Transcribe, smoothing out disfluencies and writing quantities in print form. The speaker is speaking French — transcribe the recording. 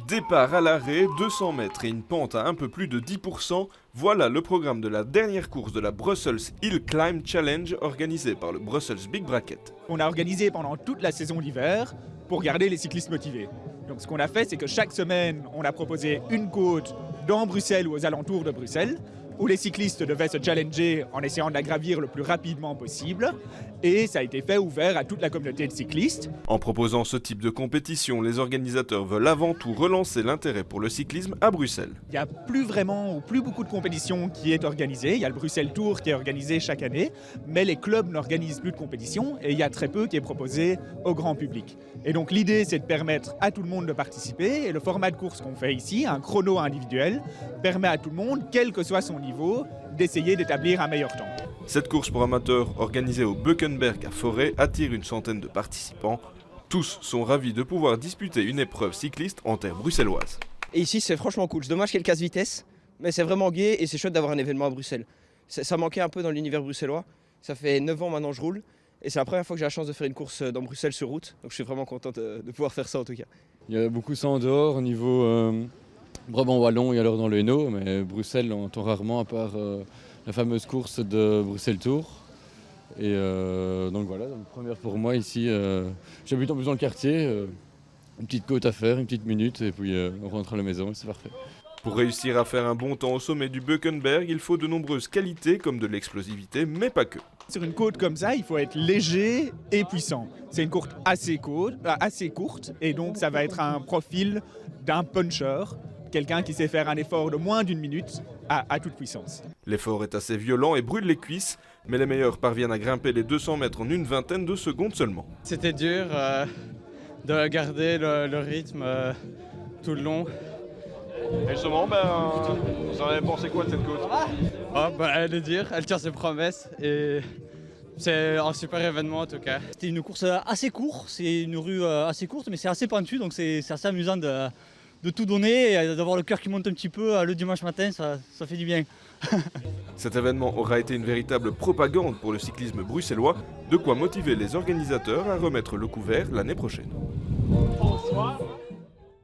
Départ à l'arrêt, 200 mètres et une pente à un peu plus de 10%, voilà le programme de la dernière course de la Brussels Hill Climb Challenge organisée par le Brussels Big Bracket. On a organisé pendant toute la saison d'hiver pour garder les cyclistes motivés. Donc ce qu'on a fait, c'est que chaque semaine, on a proposé une côte dans Bruxelles ou aux alentours de Bruxelles, où les cyclistes devaient se challenger en essayant de la gravir le plus rapidement possible. Et ça a été fait ouvert à toute la communauté de cyclistes. En proposant ce type de compétition, les organisateurs veulent avant tout relancer l'intérêt pour le cyclisme à Bruxelles. Il n'y a plus vraiment ou plus beaucoup de compétitions qui est organisée. Il y a le Bruxelles Tour qui est organisé chaque année, mais les clubs n'organisent plus de compétition et il y a très peu qui est proposé au grand public. Et donc l'idée, c'est de permettre à tout le monde de participer et le format de course qu'on fait ici, un chrono individuel, permet à tout le monde, quel que soit son niveau, d'essayer d'établir un meilleur temps. Cette course pour amateurs organisée au Beukenberg à Forêt attire une centaine de participants. Tous sont ravis de pouvoir disputer une épreuve cycliste en terre bruxelloise. Et ici c'est franchement cool, c'est dommage qu'il y ait le casse-vitesse, mais c'est vraiment gai et c'est chouette d'avoir un événement à Bruxelles. Ça manquait un peu dans l'univers bruxellois, ça fait 9 ans maintenant que je roule et c'est la première fois que j'ai la chance de faire une course dans Bruxelles sur route, donc je suis vraiment content de pouvoir faire ça en tout cas. Il y a beaucoup ça en dehors au niveau Brabant-Wallon et alors dans le Hainaut, mais Bruxelles on entend rarement à part la fameuse course de Bruxelles Tour. Et donc voilà, donc première pour moi ici. J'habite en plus dans le quartier, une petite côte à faire, une petite minute et puis on rentre à la maison et c'est parfait. Pour réussir à faire un bon temps au sommet du Beukenberg, il faut de nombreuses qualités comme de l'explosivité, mais pas que. Sur une côte comme ça, il faut être léger et puissant. C'est une course assez courte et donc ça va être un profil d'un puncher, quelqu'un qui sait faire un effort de moins d'une minute à toute puissance. L'effort est assez violent et brûle les cuisses, mais les meilleurs parviennent à grimper les 200 mètres en une vingtaine de secondes seulement. C'était dur de garder le rythme tout le long. Et justement, vous en avez pensé quoi de cette côte ? Elle est dure, elle tient ses promesses et c'est un super événement en tout cas. C'était une course assez courte, c'est une rue assez courte mais c'est assez pentu donc c'est assez amusant de tout donner et d'avoir le cœur qui monte un petit peu le dimanche matin, ça fait du bien. Cet événement aura été une véritable propagande pour le cyclisme bruxellois, de quoi motiver les organisateurs à remettre le couvert l'année prochaine. Bonsoir.